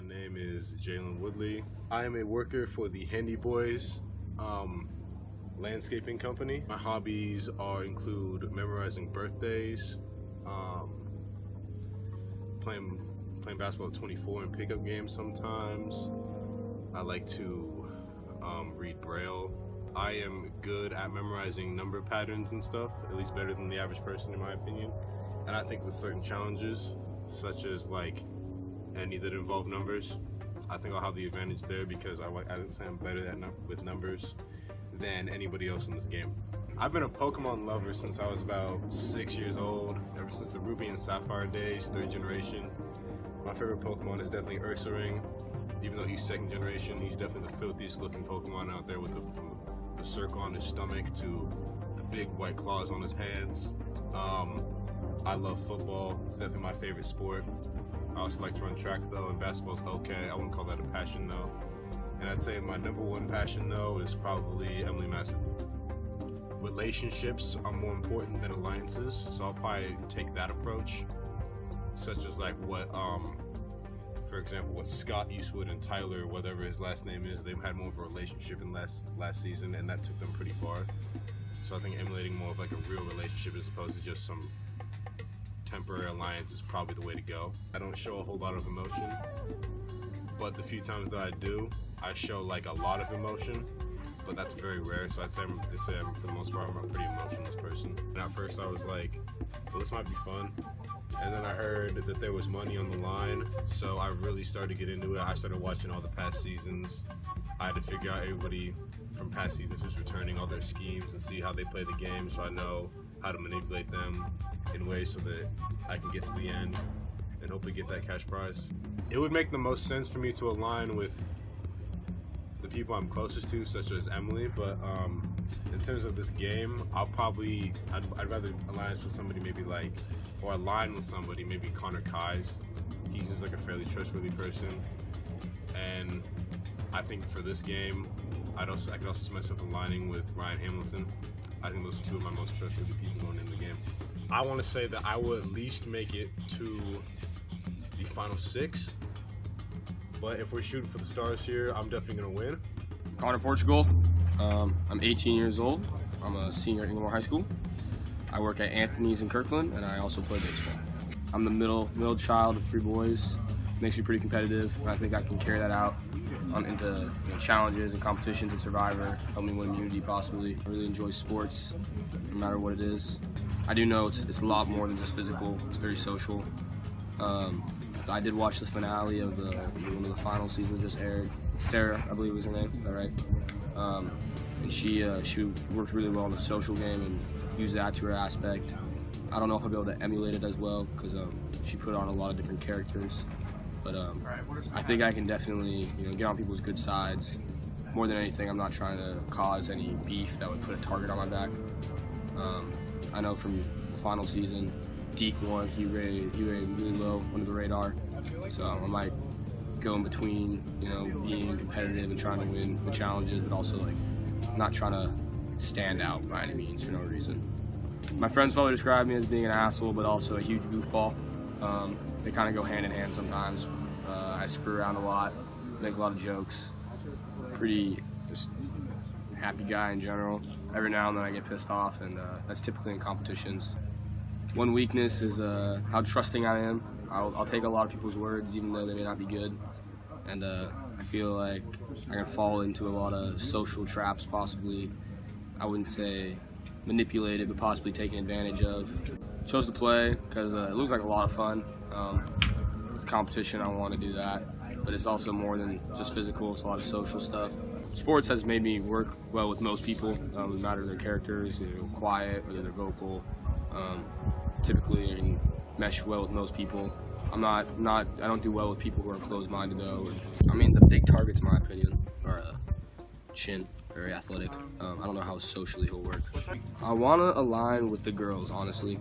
name is JALEN Woodley. I am a worker for the Handy Boys landscaping company. My hobbies include memorizing birthdays, playing basketball at 24 and pickup games sometimes. I like to read Braille. I am good at memorizing number patterns and stuff, at least better than the average person in my opinion. And I think with certain challenges, such as like any that involve numbers, I think I'll have the advantage there because I would say I'm better with numbers than anybody else in this game. I've been a Pokemon lover since I was about 6 years old, ever since the Ruby and Sapphire days, 3rd generation. My favorite Pokemon is definitely Ursaring. Even though he's 2nd generation, he's definitely the filthiest looking Pokemon out there, with from the circle on his stomach to the big white claws on his hands. I love football. It's definitely my favorite sport. I also like to run track though, and basketball's okay. I wouldn't call that a passion though. And I'd say my #1 passion though is probably Emily Massett. Relationships are more important than alliances, so I'll probably take that approach. Such as like for example, what Scott Eastwood and Tyler, whatever his last name is, they had more of a relationship in last season, and that took them pretty far. So I think emulating more of like a real relationship as opposed to just some temporary alliance is probably the way to go. I don't show a whole lot of emotion, but the few times that I do, I show like a lot of emotion, but that's very rare. So I'd say for the most part, I'm a pretty emotionless person. And at first I was like, well, this might be fun. And then I heard that there was money on the line, so I really started to get into it. I started watching all the past seasons. I had to figure out everybody from past seasons who's returning, all their schemes, and see how they play the game, so I know how to manipulate them in ways so that I can get to the end and hopefully get that cash prize. It would make the most sense for me to align with the people I'm closest to, such as Emily, but in terms of this game, I'd rather alliance with somebody or align with somebody, maybe Connor Kais. He seems like a fairly trustworthy person, and I think for this game, I could also see myself aligning with Ryan Hamilton. I think those are two of my most trustworthy people going in the game. I want to say that I will at least make it to the final 6, but if we're shooting for the stars here, I'm definitely going to win. Connor Portugal. I'm 18 years old. I'm a senior at Kenmore High School. I work at Anthony's in Kirkland, and I also play baseball. I'm the middle child of 3 boys. Makes me pretty competitive, and I think I can carry that out into challenges and competitions and Survivor, help me win immunity possibly. I really enjoy sports, no matter what it is. I do know it's a lot more than just physical. It's very social. I did watch the finale of one of the final seasons just aired. Sarah, I believe was her name. Is that right? And she worked really well in the social game and used that to her aspect. I don't know if I'll be able to emulate it as well because she put on a lot of different characters. But I think I can definitely get on people's good sides. More than anything, I'm not trying to cause any beef that would put a target on my back. I know from the final season, Deke won. He rated really low under the radar. So I might go in between, being competitive and trying to win the challenges, but also not trying to stand out by any means for no reason. My friends probably describe me as being an asshole, but also a huge goofball. They kind of go hand in hand sometimes. I screw around a lot, make a lot of jokes. Pretty just happy guy in general. Every now and then I get pissed off, and that's typically in competitions. One weakness is how trusting I am. I'll take a lot of people's words, even though they may not be good. And I feel like I can fall into a lot of social traps, possibly. I wouldn't say manipulated, but possibly taken advantage of. Chose to play because it looks like a lot of fun. It's a competition, I want to do that. But it's also more than just physical, it's a lot of social stuff. Sports has made me work well with most people, no matter their characters, quiet, whether they're vocal. Typically I can mesh well with most people. I don't do well with people who are closed-minded though. I mean, the big targets, in my opinion, are Chin, very athletic. I don't know how socially he'll work. I want to align with the girls, honestly.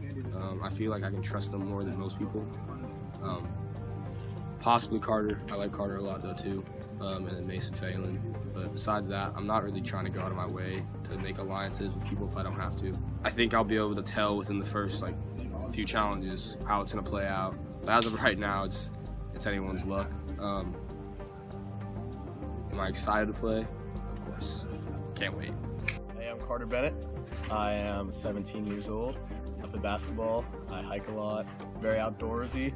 I feel like I can trust them more than most people. Possibly Carter. I like Carter a lot though too, and then Mason Phelan. But besides that, I'm not really trying to go out of my way to make alliances with people if I don't have to. I think I'll be able to tell within the first few challenges how it's gonna play out. But as of right now, it's It's anyone's luck. Am I excited to play? Of course. Can't wait. Hey, I'm Carter Bennett. I am 17 years old. I play basketball. I hike a lot. Very outdoorsy.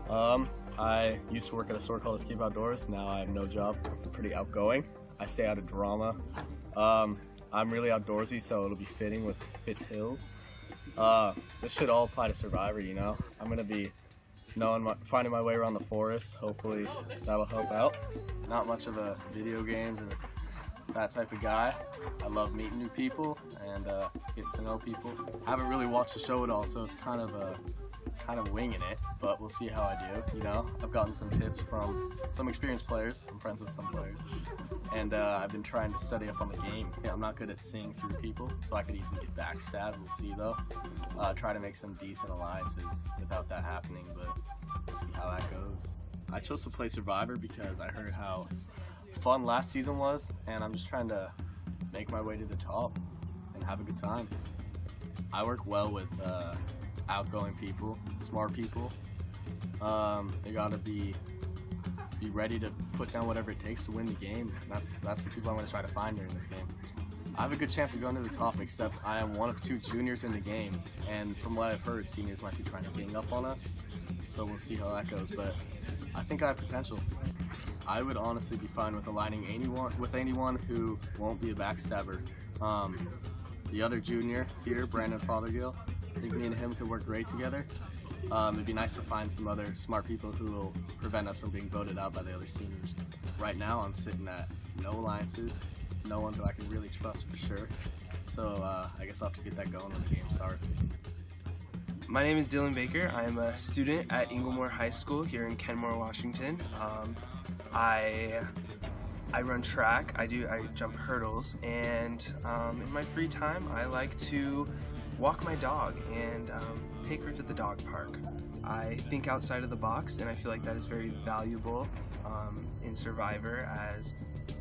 I used to work at a store called Escape Outdoors. Now I have no job. I'm pretty outgoing. I stay out of drama. I'm really outdoorsy, so it'll be fitting with Fitz Hills. This should all apply to Survivor, you know? I'm gonna be finding my way around the forest. Hopefully that'll help out. Not much of a video games or that type of guy. I love meeting new people and getting to know people. I haven't really watched the show at all, so it's kind of winging it, but we'll see how I do, you know? I've gotten some tips from some experienced players. I'm friends with some players. And I've been trying to study up on the game. Yeah, I'm not good at seeing through people, so I could easily get backstabbed. We'll see though. Try to make some decent alliances without that happening, but we'll see how that goes. I chose to play Survivor because I heard how fun last season was, and I'm just trying to make my way to the top and have a good time. I work well with outgoing people, smart people. They gotta be ready to put down whatever it takes to win the game. That's the people I'm gonna try to find during this game. I have a good chance of going to the top, except I am one of 2 juniors in the game, and from what I've heard, seniors might be trying to gang up on us, so we'll see how that goes, but I think I have potential. I would honestly be fine with aligning anyone who won't be a backstabber. The other junior here, Brandon Fothergill, I think me and him could work great together. It'd be nice to find some other smart people who will prevent us from being voted out by the other seniors. Right now, I'm sitting at no alliances, no one who I can really trust for sure. So I guess I'll have to get that going when the game starts. My name is Dylan Baker. I'm a student at Kenmore High School here in Kenmore, Washington. I run track, I jump hurdles, and in my free time I like to walk my dog and take her to the dog park. I think outside of the box, and I feel like that is very valuable in Survivor, as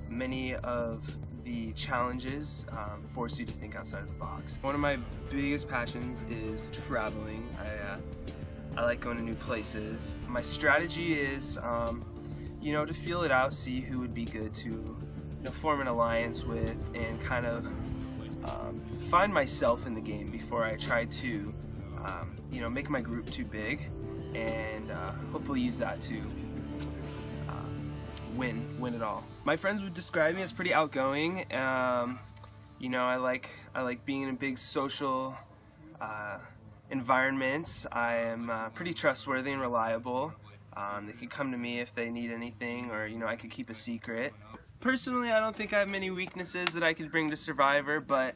many of the challenges force you to think outside of the box. One of my biggest passions is traveling. I like going to new places. My strategy is to feel it out, see who would be good to form an alliance with, and kind of find myself in the game before I try to make my group too big, and hopefully use that to win it all. My friends would describe me as pretty outgoing. I like being in a big social environments. I am pretty trustworthy and reliable. They can come to me if they need anything, or I could keep a secret. Personally, I don't think I have many weaknesses that I could bring to Survivor, but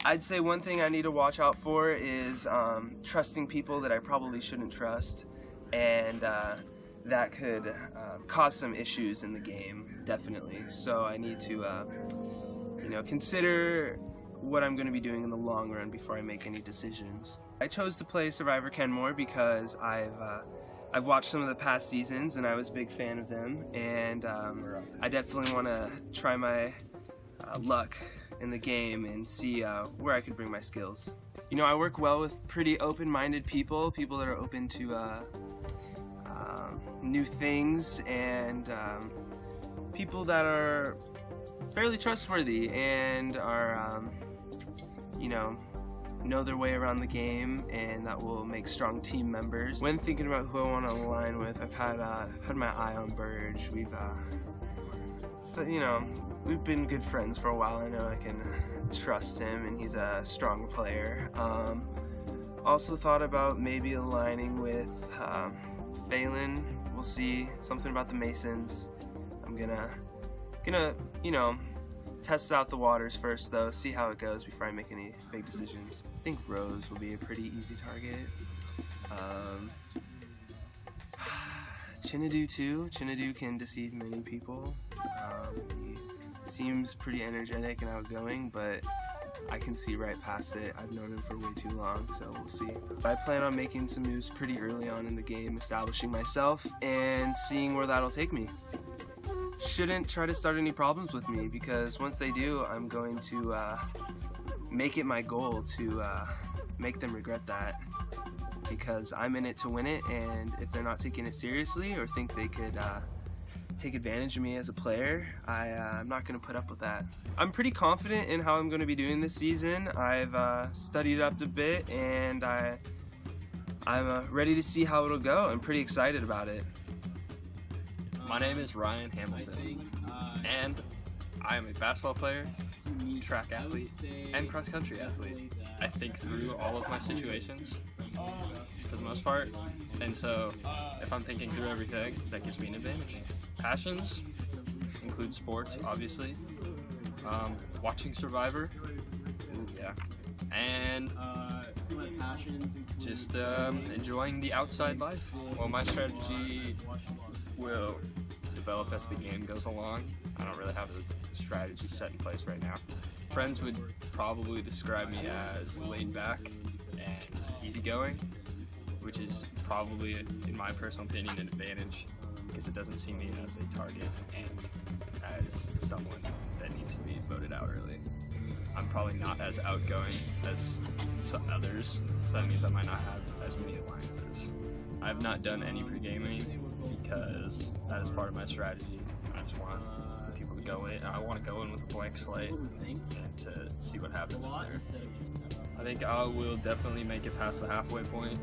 I'd say one thing I need to watch out for is trusting people that I probably shouldn't trust, and that could cause some issues in the game, definitely. So I need to consider what I'm going to be doing in the long run before I make any decisions. I chose to play Survivor Kenmore because I've watched some of the past seasons and I was a big fan of them, and I definitely want to try my luck in the game and see where I could bring my skills. I work well with pretty open-minded people that are open to new things, and people that are fairly trustworthy and are know their way around the game, and that will make strong team members. When thinking about who I want to align with, I've had my eye on Burge. We've been good friends for a while. I know I can trust him, and he's a strong player. Also thought about maybe aligning with Phelan. We'll see. Something about the Masons. I'm gonna test out the waters first, though, see how it goes before I make any big decisions. I think Rose will be a pretty easy target. Chinadu too. Chinadu can deceive many people. He seems pretty energetic and outgoing, but I can see right past it. I've known him for way too long, so we'll see. I plan on making some moves pretty early on in the game, establishing myself and seeing where that'll take me. Shouldn't try to start any problems with me, because once they do, I'm going to make it my goal to make them regret that. because I'm in it to win it, and if they're not taking it seriously or think they could take advantage of me as a player, I'm not going to put up with that. I'm pretty confident in how I'm going to be doing this season. I've studied up a bit, and I'm ready to see how it'll go. I'm pretty excited about it. My name is Ryan Hamilton, and I am a basketball player, track athlete, and cross-country athlete. I think through all of my situations for the most part, and so if I'm thinking through everything, that gives me an advantage. Passions include sports, obviously, watching Survivor, yeah, and just enjoying the outside life. Well, my strategy will develop as the game goes along. I don't really have a strategy set in place right now. Friends would probably describe me as laid back and easygoing, which is probably, in my personal opinion, an advantage because it doesn't see me as a target and as someone that needs to be voted out early. I'm probably not as outgoing as some others, so that means I might not have as many alliances. I've not done any pre-gaming because that is part of my strategy. I just want people to go in. I want to go in with a blank slate and to see what happens from there. I think I will definitely make it past the halfway point,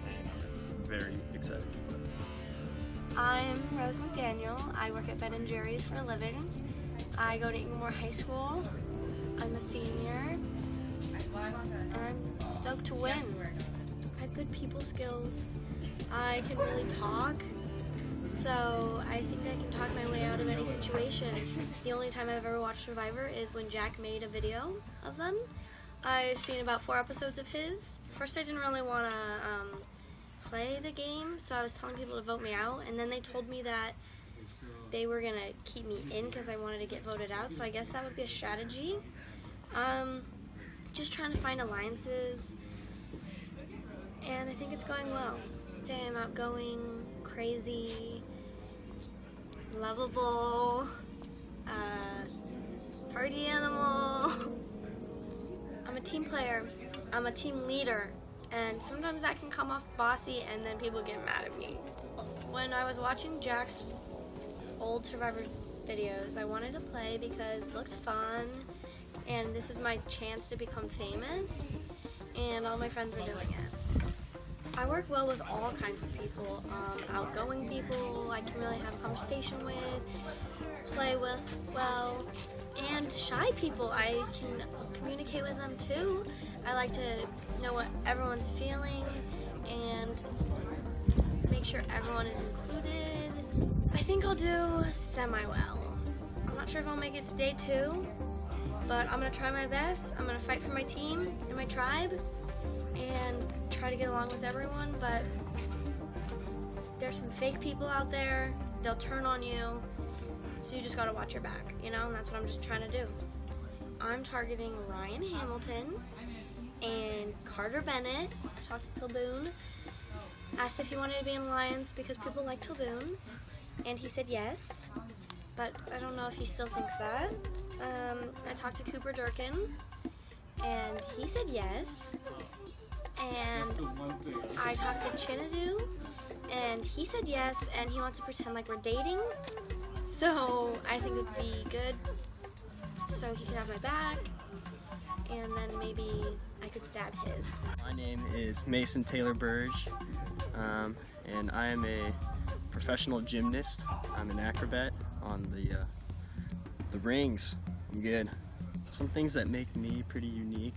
and I'm very excited to play. I'm Rose McDaniel. I work at Ben & Jerry's for a living. I go to Kenmore High School. I'm a senior, and I'm stoked to win. I have good people skills. I can really talk, so I think I can talk my way out of any situation. The only time I've ever watched Survivor is when Jack made a video of them. I've seen about 4 episodes of his. First, I didn't really want to play the game, so I was telling people to vote me out, and then they told me that they were going to keep me in because I wanted to get voted out, so I guess that would be a strategy. Just trying to find alliances, and I think it's going well. I'm outgoing, crazy, lovable, party animal. I'm a team player, I'm a team leader, and sometimes that can come off bossy and then people get mad at me. When I was watching Jack's old Survivor videos, I wanted to play because it looked fun, and this was my chance to become famous, and all my friends were doing it. I work well with all kinds of people, outgoing people I can really have a conversation with, play with well, and shy people I can communicate with them too. I like to know what everyone's feeling and make sure everyone is included. I think I'll do semi-well. I'm not sure if I'll make it to day 2, but I'm gonna try my best. I'm gonna fight for my team and my tribe and try to get along with everyone, but there's some fake people out there. They'll turn on you, so you just gotta watch your back, you know, and that's what I'm just trying to do. I'm targeting Ryan Hamilton and Carter Bennett. I talked to Tilboon, asked if he wanted to be in Lions because people like Tilboon, and he said yes, but I don't know if he still thinks that. I talked to Cooper Durkin, and he said yes. And I talked to Chinadu, and he said yes, and he wants to pretend like we're dating. So I think it would be good so he could have my back, and then maybe I could stab his. My name is Mason Taylor Burge, and I am a professional gymnast. I'm an acrobat on the rings. I'm good. Some things that make me pretty unique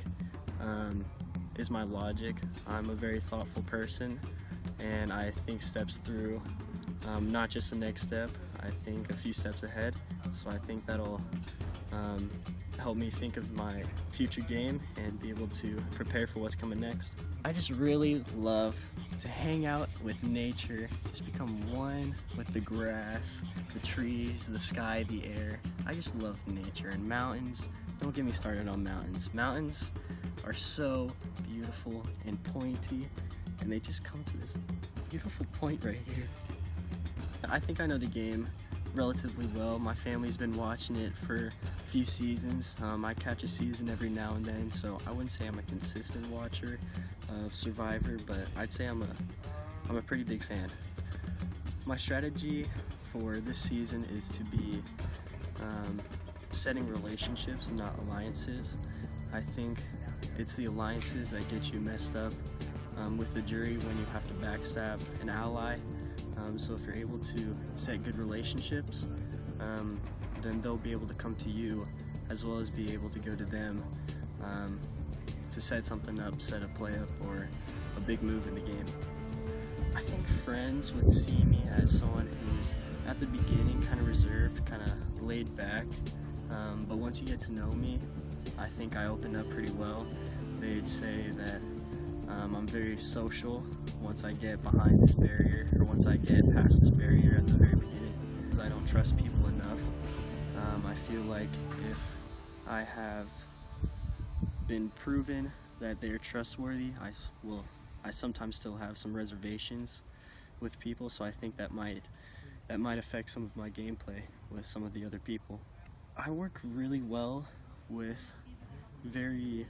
is my logic. I'm a very thoughtful person, and I think steps through not just the next step, I think a few steps ahead. So I think that'll help me think of my future game and be able to prepare for what's coming next. I just really love to hang out with nature, just become one with the grass, the trees, the sky, the air. I just love nature, and mountains. Don't get me started on mountains. Mountains are so beautiful and pointy, and they just come to this beautiful point right here. I think I know the game relatively well. My family's been watching it for a few seasons. I catch a season every now and then, so I wouldn't say I'm a consistent watcher of Survivor, but I'd say I'm a pretty big fan. My strategy for this season is to be setting relationships, not alliances. I think it's the alliances that get you messed up with the jury when you have to backstab an ally. So if you're able to set good relationships, then they'll be able to come to you as well as be able to go to them to set something up, set a play up, or a big move in the game. I think friends would see me as someone who's at the beginning kind of reserved, kind of laid back, but once you get to know me, I think I open up pretty well. They'd say that I'm very social once I get behind this barrier, or once I get past this barrier at the very beginning, because I don't trust people enough. I feel like if I have been proven that they're trustworthy, I sometimes still have some reservations with people, so I think that might affect some of my gameplay with some of the other people. I work really well with very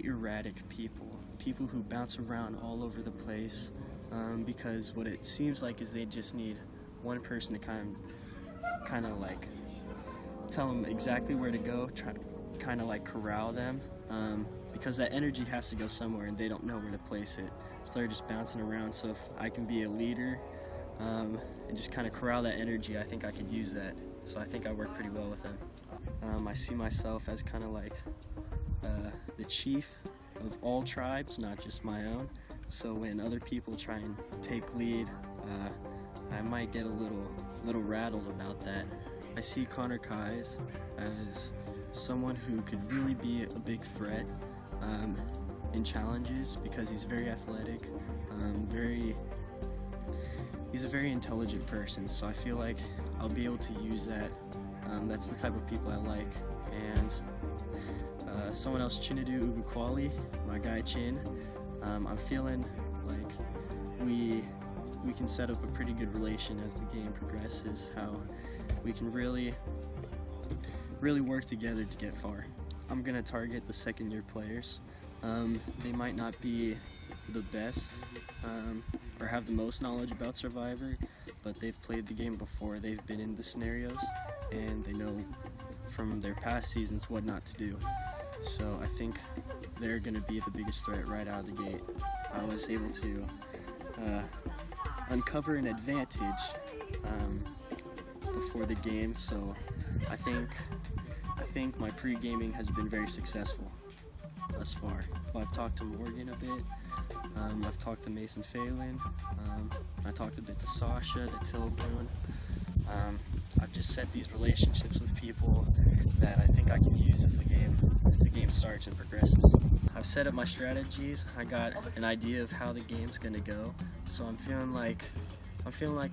erratic people who bounce around all over the place, because what it seems like is they just need one person to kind of like tell them exactly where to go, kind of like corral them, because that energy has to go somewhere and they don't know where to place it, so they're just bouncing around. So if I can be a leader and just kind of corral that energy, I think I could use that. So I think I work pretty well with them. I see myself as kind of like the chief of all tribes, not just my own. So when other people try and take lead, I might get a little rattled about that. I see Connor Kais as someone who could really be a big threat in challenges, because he's very athletic, he's a very intelligent person, so I feel like I'll be able to use that. That's the type of people I like. And someone else, Chinadu Ubukwali, my guy Chin, I'm feeling like we can set up a pretty good relation as the game progresses, how we can really work together to get far. I'm gonna target the second-year players. They might not be the best or have the most knowledge about Survivor, but they've played the game before, they've been in the scenarios, and they know from their past seasons what not to do. So I think they're gonna be the biggest threat right out of the gate. I was able to uncover an advantage before the game, so I think my pre-gaming has been very successful thus far. I've talked to Morgan a bit, I've talked to Mason Phelan, I talked a bit to Sasha, to Tilboon. I've just set these relationships with people that I think I can use as the game starts and progresses. I've set up my strategies, I got an idea of how the game's gonna go, so I'm feeling like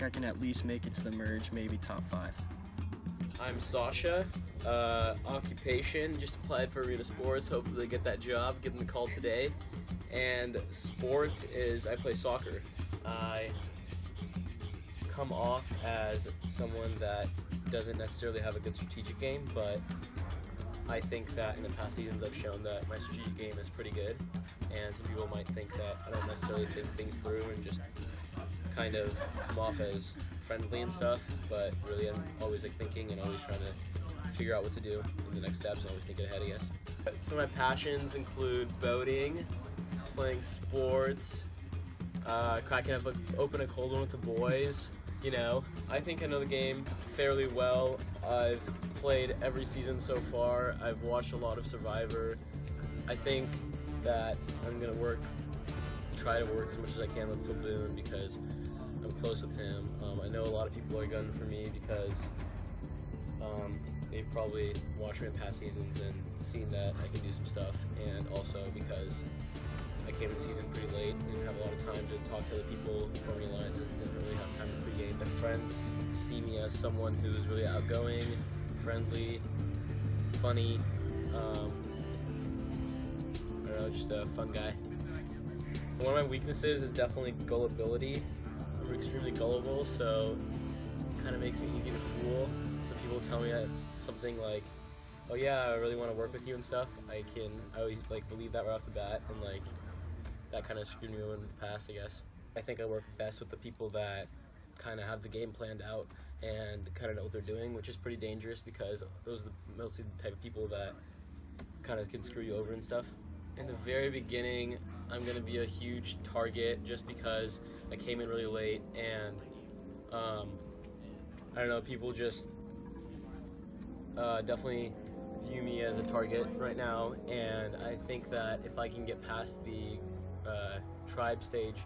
I can at least make it to the merge, maybe top 5. I'm Sasha. Occupation, just applied for Arena Sports, hopefully get that job, give them a call today. And sport is, I play soccer. I come off as someone that doesn't necessarily have a good strategic game, but I think that in the past seasons I've shown that my strategic game is pretty good, and some people might think that I don't necessarily think things through and just kind of come off as friendly and stuff, but really I'm always like thinking and always trying to figure out what to do in the next steps and always thinking ahead, I guess. Some of my passions include boating, playing sports, cracking up open a cold one with the boys, you know. I think I know the game fairly well. I've played every season so far. I've watched a lot of Survivor. I think that I'm gonna try to work as much as I can with Tilboon because I'm close with him. I know a lot of people are gunning for me because they've probably watched me in past seasons and seen that I can do some stuff, and also because I came into the season pretty late and didn't have a lot of time to talk to other people, form any alliances, didn't really have time to pregame. My friends see me as someone who's really outgoing, friendly, funny, I don't know, just a fun guy. One of my weaknesses is definitely gullibility. I'm extremely gullible, so it kind of makes me easy to fool. So people tell me something like, "Oh yeah, I really want to work with you and stuff." I always like believe that right off the bat, and like that kind of screwed me over in the past, I guess. I think I work best with the people that kind of have the game planned out and kind of know what they're doing, which is pretty dangerous because those are mostly the type of people that kind of can screw you over and stuff. In the very beginning, I'm going to be a huge target just because I came in really late, and I don't know, people just definitely view me as a target right now, and I think that if I can get past the tribe stage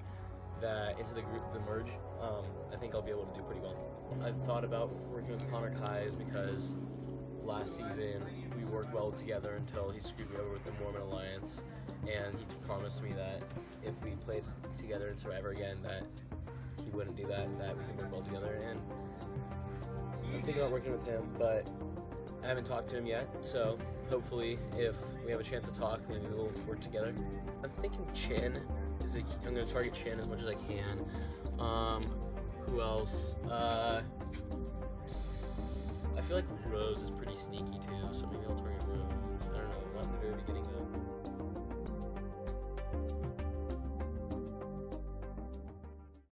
into the group, the merge, I think I'll be able to do pretty well. I've thought about working with Connor Keyes because last season we worked well together until he screwed me over with the Mormon Alliance, and he promised me that if we played together in Survivor again that he wouldn't do that, that we could work well together. And I'm thinking about working with him, but I haven't talked to him yet, so hopefully if we have a chance to talk, maybe we'll work together. I'm thinking Chin. I'm going to target Chin as much as I can. Who else? I feel like Rose is pretty sneaky too, so maybe I'll target